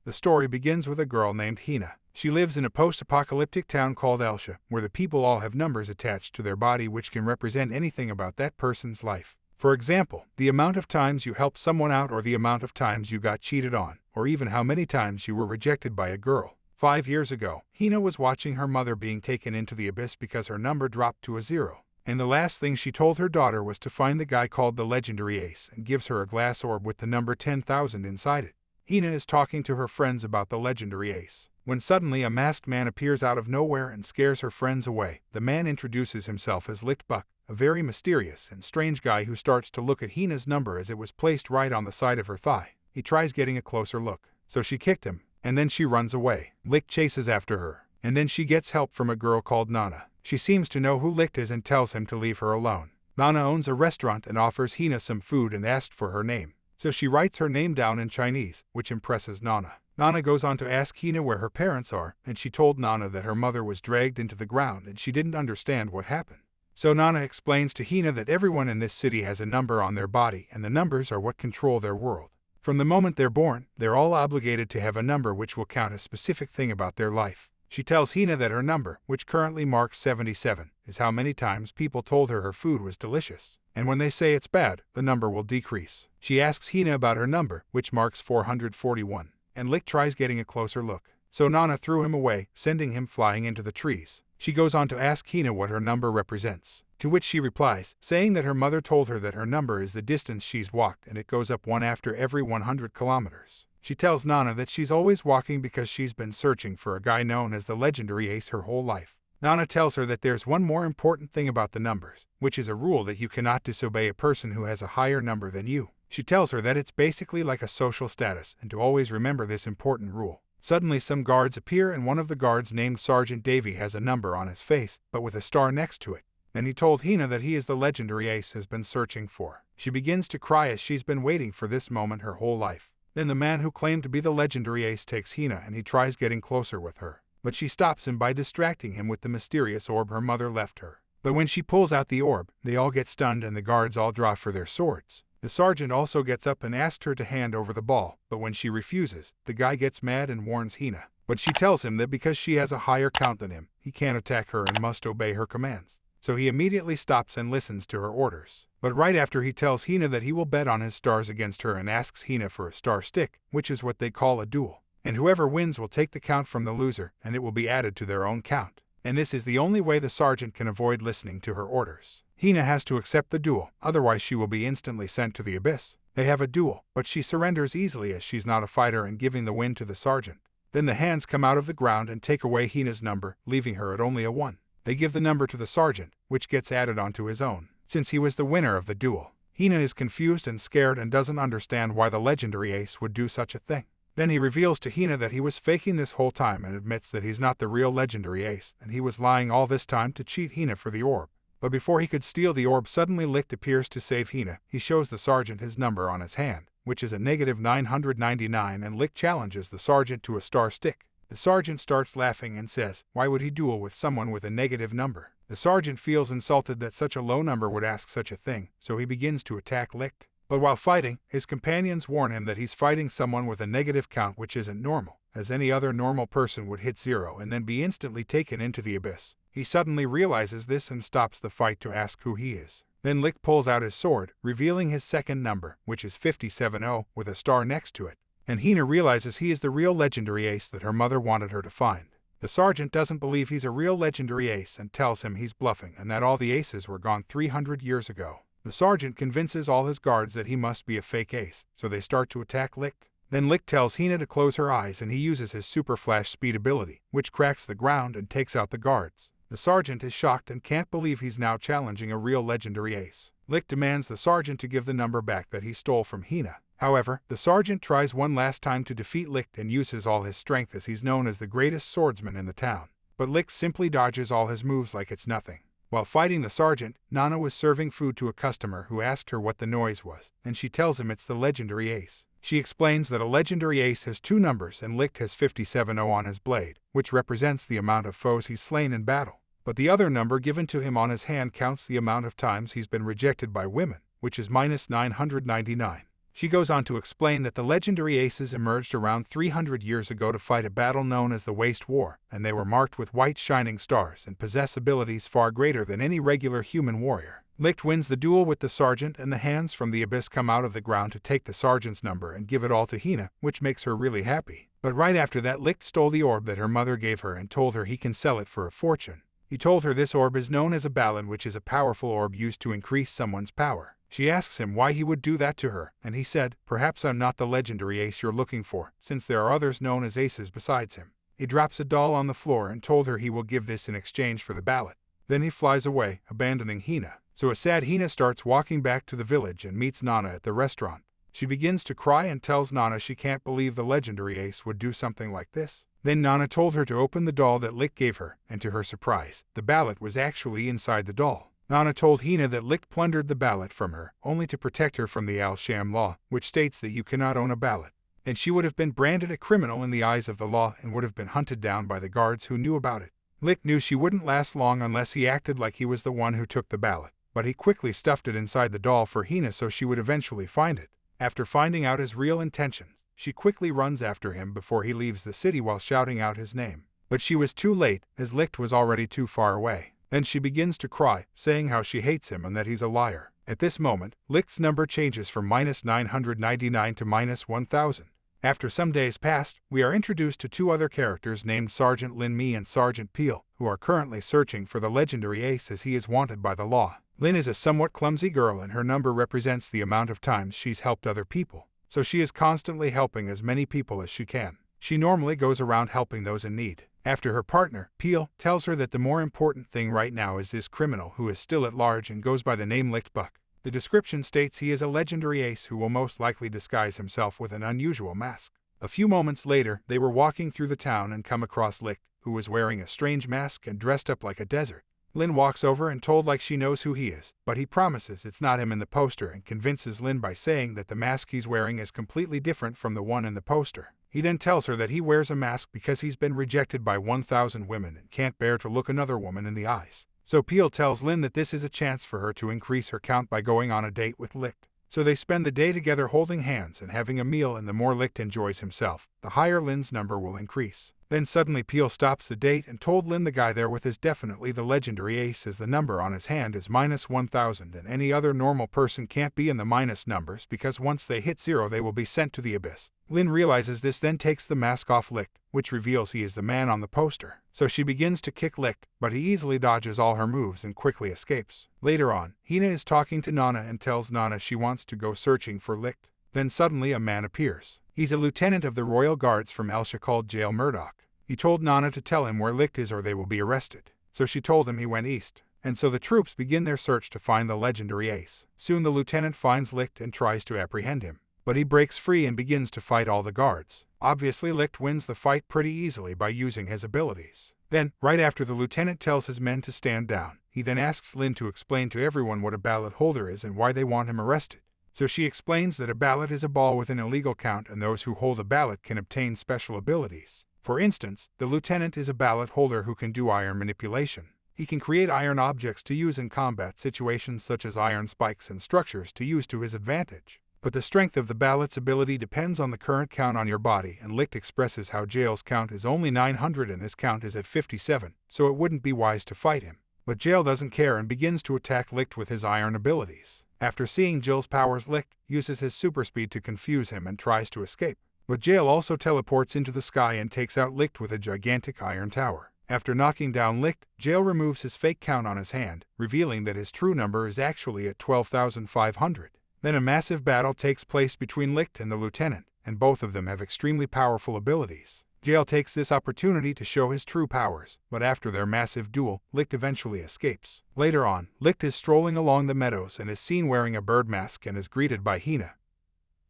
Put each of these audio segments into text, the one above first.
The story begins with a girl named Hina. She lives in a post-apocalyptic town called Alcia, where the people all have numbers attached to their body which can represent anything about that person's life. For example, the amount of times you helped someone out, or the amount of times you got cheated on, or even how many times you were rejected by a girl. 5 years ago, Hina was watching her mother being taken into the abyss because her number dropped to a 0. And the last thing she told her daughter was to find the guy called the legendary ace, and gives her a glass orb with the number 10,000 inside it. Hina is talking to her friends about the legendary ace, when suddenly a masked man appears out of nowhere and scares her friends away. The man introduces himself as Licht Bach, a very mysterious and strange guy who starts to look at Hina's number as it was placed right on the side of her thigh. He tries getting a closer look, so she kicked him, and then she runs away. Licht chases after her, and then she gets help from a girl called Nana. She seems to know who Licht is and tells him to leave her alone. Nana owns a restaurant and offers Hina some food and asks for her name. So she writes her name down in Chinese, which impresses Nana. Nana goes on to ask Hina where her parents are, and she told Nana that her mother was dragged into the ground and she didn't understand what happened. So Nana explains to Hina that everyone in this city has a number on their body, and the numbers are what control their world. From the moment they're born, they're all obligated to have a number which will count a specific thing about their life. She tells Hina that her number, which currently marks 77, is how many times people told her food was delicious. And when they say it's bad, the number will decrease. She asks Hina about her number, which marks 441, and Licht tries getting a closer look. So Nana threw him away, sending him flying into the trees. She goes on to ask Hina what her number represents, to which she replies, saying that her mother told her that her number is the distance she's walked and it goes up 1 after every 100 kilometers. She tells Nana that she's always walking because she's been searching for a guy known as the legendary ace her whole life. Nana tells her that there's one more important thing about the numbers, which is a rule that you cannot disobey a person who has a higher number than you. She tells her that it's basically like a social status and to always remember this important rule. Suddenly some guards appear, and one of the guards named Sergeant Davy has a number on his face, but with a star next to it. And he told Hina that he is the legendary ace has been searching for. She begins to cry as she's been waiting for this moment her whole life. Then the man who claimed to be the legendary ace takes Hina and he tries getting closer with her. But she stops him by distracting him with the mysterious orb her mother left her. But when she pulls out the orb, they all get stunned and the guards all draw for their swords. The sergeant also gets up and asks her to hand over the ball, but when she refuses, the guy gets mad and warns Hina. But she tells him that because she has a higher count than him, he can't attack her and must obey her commands. So he immediately stops and listens to her orders. But right after he tells Hina that he will bet on his stars against her and asks Hina for a star stick, which is what they call a duel. And whoever wins will take the count from the loser, and it will be added to their own count. And this is the only way the sergeant can avoid listening to her orders. Hina has to accept the duel, otherwise she will be instantly sent to the abyss. They have a duel, but she surrenders easily as she's not a fighter and giving the win to the sergeant. Then the hands come out of the ground and take away Hina's number, leaving her at only a 1. They give the number to the sergeant, which gets added onto his own, since he was the winner of the duel. Hina is confused and scared and doesn't understand why the legendary ace would do such a thing. Then he reveals to Hina that he was faking this whole time and admits that he's not the real legendary ace, and he was lying all this time to cheat Hina for the orb. But before he could steal the orb, suddenly Licht appears to save Hina. He shows the sergeant his number on his hand, which is a -999, and Licht challenges the sergeant to a star stick. The sergeant starts laughing and says, why would he duel with someone with a negative number? The sergeant feels insulted that such a low number would ask such a thing, so he begins to attack Licht. But while fighting, his companions warn him that he's fighting someone with a negative count, which isn't normal, as any other normal person would hit 0 and then be instantly taken into the abyss. He suddenly realizes this and stops the fight to ask who he is. Then Licht pulls out his sword, revealing his second number, which is 570, with a star next to it. And Hina realizes he is the real legendary ace that her mother wanted her to find. The sergeant doesn't believe he's a real legendary ace and tells him he's bluffing and that all the aces were gone 300 years ago. The sergeant convinces all his guards that he must be a fake ace, so they start to attack Licht. Then Licht tells Hina to close her eyes and he uses his super flash speed ability, which cracks the ground and takes out the guards. The sergeant is shocked and can't believe he's now challenging a real legendary ace. Licht demands the sergeant to give the number back that he stole from Hina. However, the sergeant tries one last time to defeat Licht and uses all his strength as he's known as the greatest swordsman in the town. But Licht simply dodges all his moves like it's nothing. While fighting the sergeant, Nana was serving food to a customer who asked her what the noise was, and she tells him it's the legendary ace. She explains that a legendary ace has 2 numbers and Licht has 570 on his blade, which represents the amount of foes he's slain in battle. But the other number given to him on his hand counts the amount of times he's been rejected by women, which is -999. She goes on to explain that the legendary aces emerged around 300 years ago to fight a battle known as the Waste War, and they were marked with white shining stars and possess abilities far greater than any regular human warrior. Licht wins the duel with the sergeant, and the hands from the abyss come out of the ground to take the sergeant's number and give it all to Hina, which makes her really happy. But right after that, Licht stole the orb that her mother gave her and told her he can sell it for a fortune. He told her this orb is known as a ballad, which is a powerful orb used to increase someone's power. She asks him why he would do that to her, and he said, "Perhaps I'm not the legendary ace you're looking for, since there are others known as aces besides him." He drops a doll on the floor and told her he will give this in exchange for the ballad. Then he flies away, abandoning Hina. So a sad Hina starts walking back to the village and meets Nana at the restaurant. She begins to cry and tells Nana she can't believe the legendary ace would do something like this. Then Nana told her to open the doll that Licht gave her, and to her surprise, the ballad was actually inside the doll. Nana told Hina that Licht plundered the ballad from her, only to protect her from the Alcia law, which states that you cannot own a ballad. And she would have been branded a criminal in the eyes of the law and would have been hunted down by the guards who knew about it. Licht knew she wouldn't last long unless he acted like he was the one who took the ballad, but he quickly stuffed it inside the doll for Hina so she would eventually find it. After finding out his real intentions, she quickly runs after him before he leaves the city while shouting out his name. But she was too late, as Licht was already too far away. Then she begins to cry, saying how she hates him and that he's a liar. At this moment, Licht's number changes from -999 to -1000. After some days passed, we are introduced to two other characters named Sergeant Lin Mi and Sergeant Peel, who are currently searching for the legendary ace as he is wanted by the law. Lin is a somewhat clumsy girl, and her number represents the amount of times she's helped other people, so she is constantly helping as many people as she can. She normally goes around helping those in need. After her partner, Peel, tells her that the more important thing right now is this criminal who is still at large and goes by the name Licht Bach. The description states he is a legendary ace who will most likely disguise himself with an unusual mask. A few moments later, they were walking through the town and come across Licht, who was wearing a strange mask and dressed up like a desert. Lin walks over and told like she knows who he is, but he promises it's not him in the poster and convinces Lin by saying that the mask he's wearing is completely different from the one in the poster. He then tells her that he wears a mask because he's been rejected by 1,000 women and can't bear to look another woman in the eyes. So Peel tells Lin that this is a chance for her to increase her count by going on a date with Licht. So they spend the day together holding hands and having a meal, and the more Licht enjoys himself, the higher Lin's number will increase. Then suddenly Peel stops the date and told Lin the guy there with is definitely the legendary ace, as the number on his hand is -1000 and any other normal person can't be in the minus numbers because once they hit 0 they will be sent to the abyss. Lin realizes this, then takes the mask off Licht, which reveals he is the man on the poster. So she begins to kick Licht, but he easily dodges all her moves and quickly escapes. Later on, Hina is talking to Nana and tells Nana she wants to go searching for Licht. Then suddenly a man appears. He's a lieutenant of the royal guards from Alcia called Jail Murdoch. He told Nana to tell him where Licht is or they will be arrested. So she told him he went east. And so the troops begin their search to find the legendary ace. Soon the lieutenant finds Licht and tries to apprehend him. But he breaks free and begins to fight all the guards. Obviously Licht wins the fight pretty easily by using his abilities. Then, right after the lieutenant tells his men to stand down, he then asks Lin to explain to everyone what a ballot holder is and why they want him arrested. So she explains that a ballot is a ball with an illegal count, and those who hold a ballot can obtain special abilities. For instance, the lieutenant is a ballot holder who can do iron manipulation. He can create iron objects to use in combat situations such as iron spikes and structures to use to his advantage. But the strength of the ballot's ability depends on the current count on your body, and Licht expresses how Jail's count is only 900 and his count is at 57, so it wouldn't be wise to fight him. But Jail doesn't care and begins to attack Licht with his iron abilities. After seeing Jill's powers, Licht uses his super speed to confuse him and tries to escape. But Jail also teleports into the sky and takes out Licht with a gigantic iron tower. After knocking down Licht, Jail removes his fake count on his hand, revealing that his true number is actually at 12,500. Then a massive battle takes place between Licht and the lieutenant, and both of them have extremely powerful abilities. Jail takes this opportunity to show his true powers, but after their massive duel, Licht eventually escapes. Later on, Licht is strolling along the meadows and is seen wearing a bird mask and is greeted by Hina,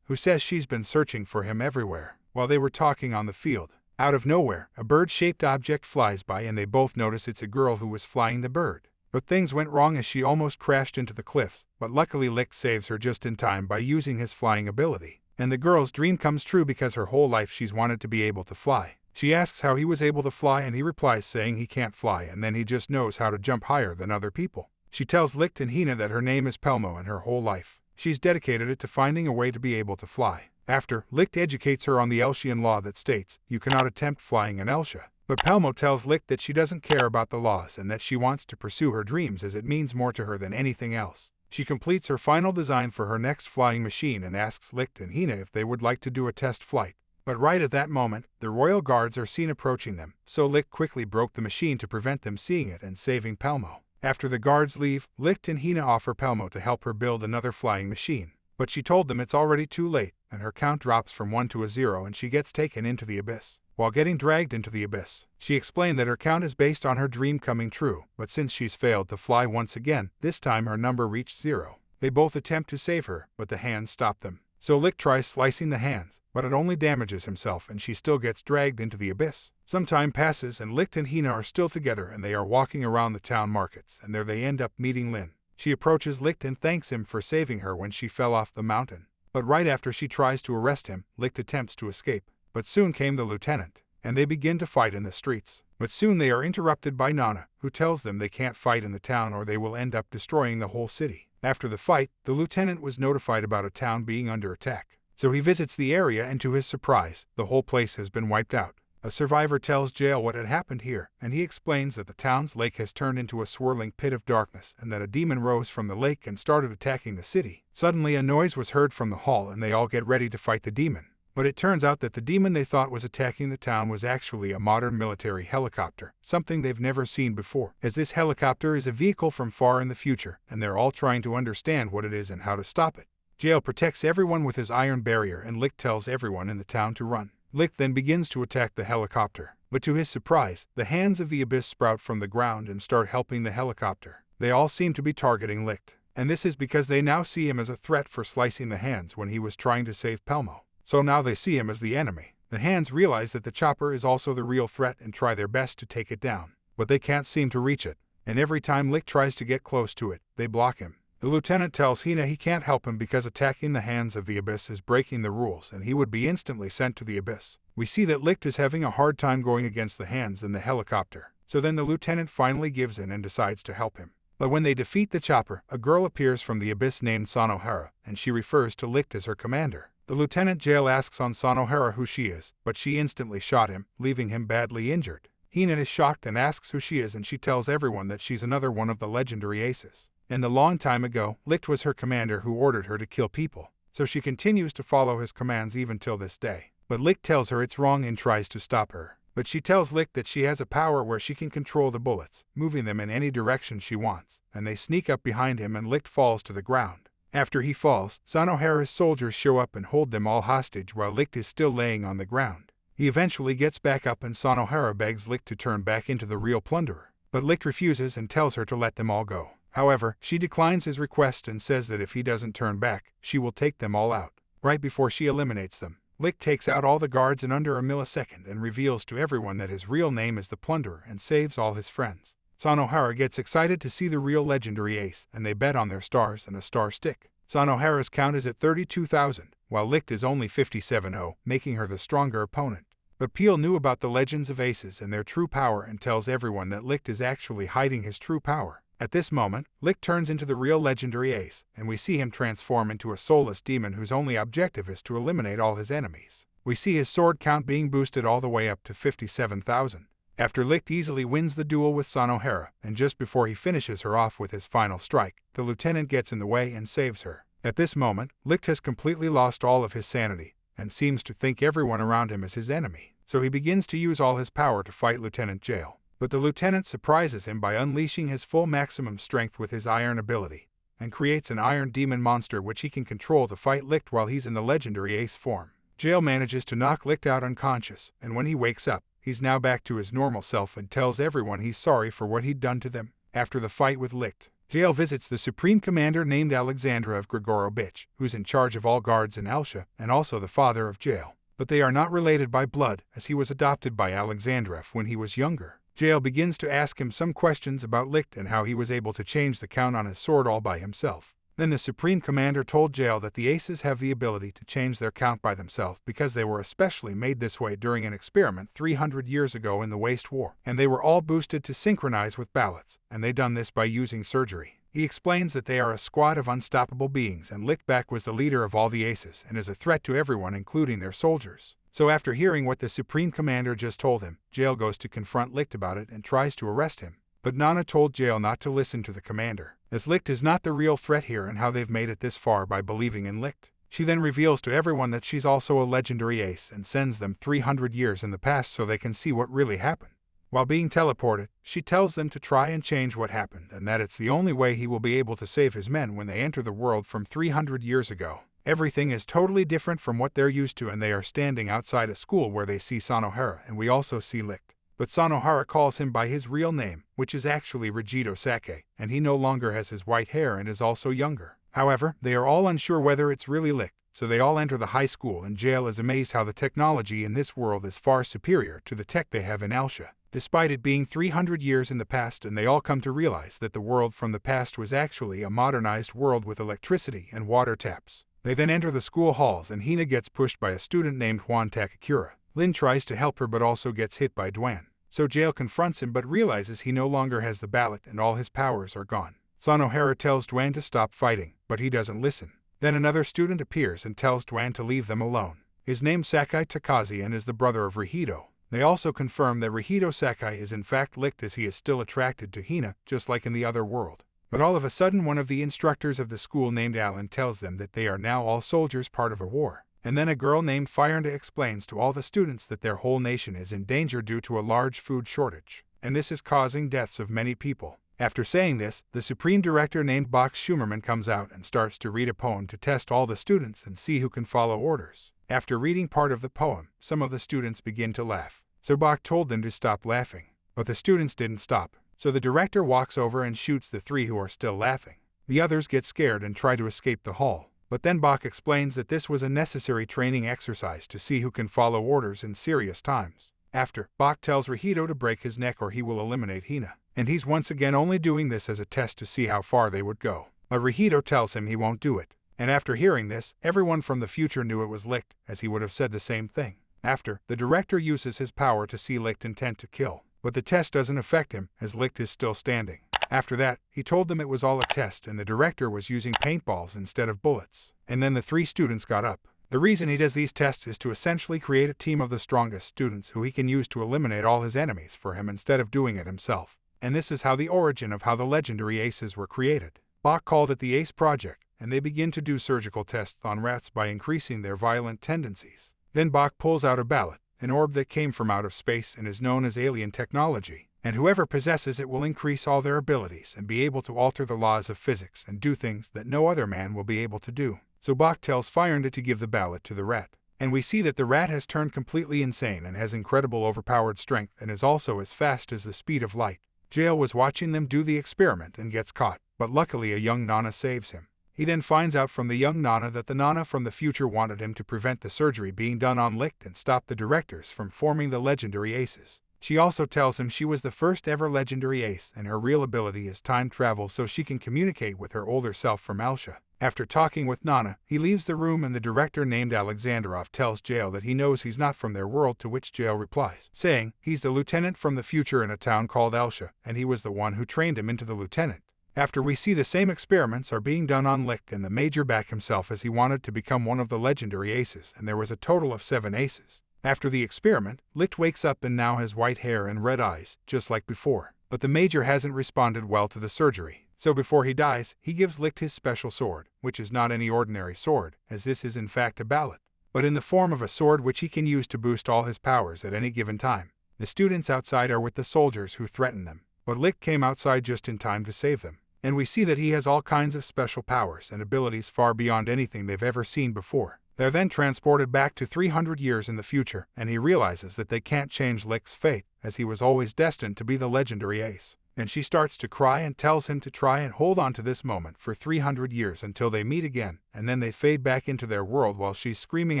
who says she's been searching for him everywhere. While they were talking on the field, out of nowhere, a bird-shaped object flies by and they both notice it's a girl who was flying the bird. But things went wrong as she almost crashed into the cliffs, but luckily Licht saves her just in time by using his flying ability. And the girl's dream comes true because her whole life she's wanted to be able to fly. She asks how he was able to fly and he replies saying he can't fly and then he just knows how to jump higher than other people. She tells Licht and Hina that her name is Pelmo and her whole life She's dedicated it to finding a way to be able to fly. After, Licht educates her on the Alcian law that states, you cannot attempt flying in Alcia. But Pelmo tells Licht that she doesn't care about the laws and that she wants to pursue her dreams as it means more to her than anything else. She completes her final design for her next flying machine and asks Licht and Hina if they would like to do a test flight. But right at that moment, the royal guards are seen approaching them, so Licht quickly broke the machine to prevent them seeing it and saving Pelmo. After the guards leave, Licht and Hina offer Pelmo to help her build another flying machine. But she told them it's already too late, and her count drops from 1 to 0 and she gets taken into the abyss. While getting dragged into the abyss, she explained that her count is based on her dream coming true, but since she's failed to fly once again, this time her number reached 0. They both attempt to save her, but the hands stop them. So Licht tries slicing the hands, but it only damages himself and she still gets dragged into the abyss. Some time passes and Licht and Hina are still together and they are walking around the town markets, and there they end up meeting Lin. She approaches Licht and thanks him for saving her when she fell off the mountain. But right after she tries to arrest him, Licht attempts to escape. But soon came the lieutenant, and they begin to fight in the streets. But soon they are interrupted by Nana, who tells them they can't fight in the town or they will end up destroying the whole city. After the fight, the lieutenant was notified about a town being under attack. So he visits the area and to his surprise, the whole place has been wiped out. A survivor tells Jael what had happened here, and he explains that the town's lake has turned into a swirling pit of darkness and that a demon rose from the lake and started attacking the city. Suddenly a noise was heard from the hall and they all get ready to fight the demon. But it turns out that the demon they thought was attacking the town was actually a modern military helicopter, something they've never seen before, as this helicopter is a vehicle from far in the future, and they're all trying to understand what it is and how to stop it. Jael protects everyone with his iron barrier and Licht tells everyone in the town to run. Licht then begins to attack the helicopter, but to his surprise, the hands of the abyss sprout from the ground and start helping the helicopter. They all seem to be targeting Licht, and this is because they now see him as a threat for slicing the hands when he was trying to save Pelmo. So now they see him as the enemy. The hands realize that the chopper is also the real threat and try their best to take it down, but they can't seem to reach it, and every time Licht tries to get close to it, they block him. The lieutenant tells Hina he can't help him because attacking the hands of the abyss is breaking the rules and he would be instantly sent to the abyss. We see that Licht is having a hard time going against the hands in the helicopter, so then the lieutenant finally gives in and decides to help him. But when they defeat the chopper, a girl appears from the abyss named Sanohara, and she refers to Licht as her commander. The lieutenant Jael asks on Sanohara who she is, but she instantly shot him, leaving him badly injured. Hina is shocked and asks who she is and she tells everyone that she's another one of the legendary aces. And a long time ago, Licht was her commander who ordered her to kill people, so she continues to follow his commands even till this day. But Licht tells her it's wrong and tries to stop her. But she tells Licht that she has a power where she can control the bullets, moving them in any direction she wants, and they sneak up behind him and Licht falls to the ground. After he falls, Sanohara's soldiers show up and hold them all hostage while Licht is still laying on the ground. He eventually gets back up and Sanohara begs Licht to turn back into the real plunderer, but Licht refuses and tells her to let them all go. However, she declines his request and says that if he doesn't turn back, she will take them all out. Right before she eliminates them, Licht takes out all the guards in under a millisecond and reveals to everyone that his real name is the Plunderer and saves all his friends. Sanohara gets excited to see the real legendary ace, and they bet on their stars and a star stick. Sanohara's count is at 32,000, while Licht is only 57,000, making her the stronger opponent. But Peel knew about the legends of aces and their true power and tells everyone that Licht is actually hiding his true power. At this moment, Licht turns into the real legendary ace, and we see him transform into a soulless demon whose only objective is to eliminate all his enemies. We see his sword count being boosted all the way up to 57,000. After Licht easily wins the duel with Sanohara, and just before he finishes her off with his final strike, the lieutenant gets in the way and saves her. At this moment, Licht has completely lost all of his sanity, and seems to think everyone around him is his enemy, so he begins to use all his power to fight Lieutenant Jael. But the lieutenant surprises him by unleashing his full maximum strength with his iron ability, and creates an iron demon monster which he can control to fight Licht while he's in the legendary ace form. Jael manages to knock Licht out unconscious, and when he wakes up, he's now back to his normal self and tells everyone he's sorry for what he'd done to them. After the fight with Licht, Jael visits the Supreme Commander named Alexandra of Grigorovich, who's in charge of all guards in Alcia, and also the father of Jael. But they are not related by blood, as he was adopted by Alexandra when he was younger. Jael begins to ask him some questions about Licht and how he was able to change the count on his sword all by himself. Then the Supreme Commander told Jael that the aces have the ability to change their count by themselves because they were especially made this way during an experiment 300 years ago in the Waste War, and they were all boosted to synchronize with ballots, and they done this by using surgery. He explains that they are a squad of unstoppable beings and Licht Bach was the leader of all the aces and is a threat to everyone including their soldiers. So after hearing what the Supreme Commander just told him, Jael goes to confront Licht about it and tries to arrest him. But Nana told Jael not to listen to the commander, as Licht is not the real threat here and how they've made it this far by believing in Licht. She then reveals to everyone that she's also a legendary ace and sends them 300 years in the past so they can see what really happened. While being teleported, she tells them to try and change what happened and that it's the only way he will be able to save his men when they enter the world from 300 years ago. Everything is totally different from what they're used to and they are standing outside a school where they see Sanohara and we also see Licht. But Sanohara calls him by his real name, which is actually Regito Sake, and he no longer has his white hair and is also younger. However, they are all unsure whether it's really Licht, so they all enter the high school and Jael is amazed how the technology in this world is far superior to the tech they have in Alcia, despite it being 300 years in the past, and they all come to realize that the world from the past was actually a modernized world with electricity and water taps. They then enter the school halls and Hina gets pushed by a student named Juan Takakura. Lin tries to help her but also gets hit by Dwan. So Jael confronts him but realizes he no longer has the ballot and all his powers are gone. Sanohara tells Dwan to stop fighting, but he doesn't listen. Then another student appears and tells Dwan to leave them alone. His name's Sakai Takazi and is the brother of Rihito. They also confirm that Rihito Sakai is in fact Licht as he is still attracted to Hina, just like in the other world. But all of a sudden one of the instructors of the school named Alan tells them that they are now all soldiers part of a war. And then a girl named Firenda explains to all the students that their whole nation is in danger due to a large food shortage, and this is causing deaths of many people. After saying this, the Supreme Director named Bach Schumerman comes out and starts to read a poem to test all the students and see who can follow orders. After reading part of the poem, some of the students begin to laugh. So Bach told them to stop laughing, but the students didn't stop. So the director walks over and shoots the three who are still laughing. The others get scared and try to escape the hall. But then Bach explains that this was a necessary training exercise to see who can follow orders in serious times. After, Bach tells Rihito to break his neck or he will eliminate Hina. And he's once again only doing this as a test to see how far they would go. But Rihito tells him he won't do it. And after hearing this, everyone from the future knew it was Licht, as he would have said the same thing. After, the director uses his power to see Licht intent to kill. But the test doesn't affect him, as Licht is still standing. After that, he told them it was all a test and the director was using paintballs instead of bullets. And then the three students got up. The reason he does these tests is to essentially create a team of the strongest students who he can use to eliminate all his enemies for him instead of doing it himself. And this is how the origin of how the legendary aces were created. Bach called it the Ace Project, and they begin to do surgical tests on rats by increasing their violent tendencies. Then Bach pulls out a ballot, an orb that came from out of space and is known as alien technology, and whoever possesses it will increase all their abilities and be able to alter the laws of physics and do things that no other man will be able to do. So Bach tells Firenda to give the ballot to the rat. And we see that the rat has turned completely insane and has incredible overpowered strength and is also as fast as the speed of light. Jael was watching them do the experiment and gets caught, but luckily a young Nana saves him. He then finds out from the young Nana that the Nana from the future wanted him to prevent the surgery being done on Licht and stop the directors from forming the legendary aces. She also tells him she was the first ever legendary ace and her real ability is time travel so she can communicate with her older self from Alcia. After talking with Nana, he leaves the room and the director named Alexandrov tells Jael that he knows he's not from their world, to which Jael replies, saying he's the lieutenant from the future in a town called Alcia and he was the one who trained him into the lieutenant. After we see the same experiments are being done on Licht and the Major back himself as he wanted to become one of the legendary aces and there was a total of 7 aces. After the experiment, Licht wakes up and now has white hair and red eyes, just like before. But the Major hasn't responded well to the surgery. So before he dies, he gives Licht his special sword, which is not any ordinary sword, as this is in fact a ballot, but in the form of a sword which he can use to boost all his powers at any given time. The students outside are with the soldiers who threaten them, but Licht came outside just in time to save them. And we see that he has all kinds of special powers and abilities far beyond anything they've ever seen before. They're then transported back to 300 years in the future, and he realizes that they can't change Licht's fate, as he was always destined to be the legendary ace. And she starts to cry and tells him to try and hold on to this moment for 300 years until they meet again, and then they fade back into their world while she's screaming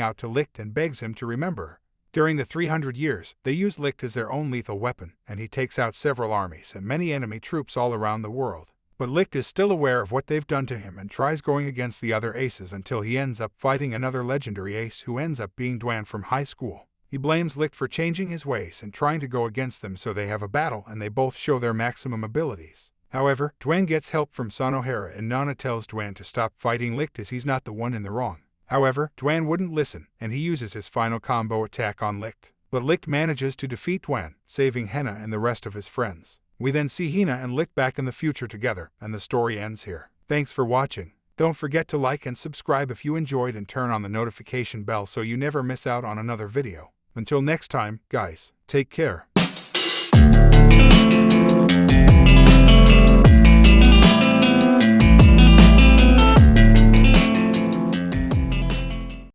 out to Licht and begs him to remember her. During the 300 years, they use Licht as their own lethal weapon, and he takes out several armies and many enemy troops all around the world. But Licht is still aware of what they've done to him and tries going against the other aces until he ends up fighting another legendary ace who ends up being Dwan from high school. He blames Licht for changing his ways and trying to go against them, so they have a battle and they both show their maximum abilities. However, Dwayne gets help from Son O'Hara and Nana tells Dwayne to stop fighting Licht as he's not the one in the wrong. However, Dwayne wouldn't listen, and he uses his final combo attack on Licht. But Licht manages to defeat Dwayne, saving Hina and the rest of his friends. We then see Hina and Licht back in the future together, and the story ends here. Thanks for watching. Don't forget to like and subscribe if you enjoyed and turn on the notification bell so you never miss out on another video. Until next time, guys, take care.